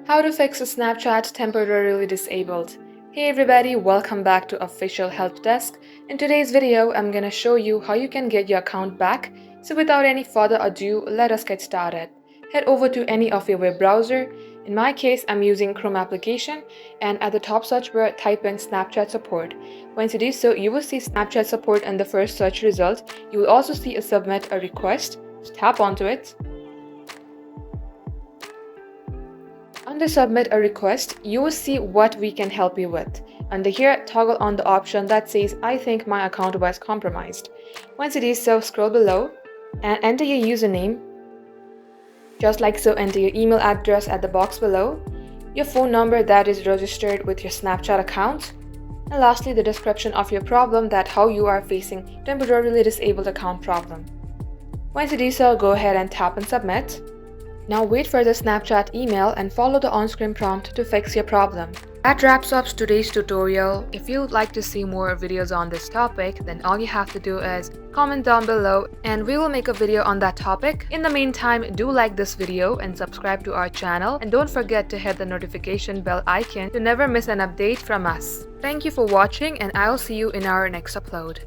How to fix a Snapchat temporarily disabled. Hey everybody, welcome back to Official Help Desk. In today's video, I'm gonna show you how you can get your account back. So without any further ado, let us get started. Head over to any of your web browser. In my case, I'm using Chrome application, and at the top search bar, type in Snapchat support. Once you do so, you will see Snapchat support in the first search result. You will also see a submit a request. Just tap onto it. Under Submit a Request, you will see what we can help you with. Under here, toggle on the option that says, I think my account was compromised. Once it is so, scroll below and enter your username. Just like so, enter your email address at the box below, your phone number that is registered with your Snapchat account, and lastly, the description of your problem, that how you are facing temporarily disabled account problem. Once you do so, go ahead and tap and submit. Now wait for the Snapchat email and follow the on-screen prompt to fix your problem. That wraps up today's tutorial. If you would like to see more videos on this topic, then all you have to do is comment down below and we will make a video on that topic. In the meantime, do like this video and subscribe to our channel, and don't forget to hit the notification bell icon to never miss an update from us. Thank you for watching, and I'll see you in our next upload.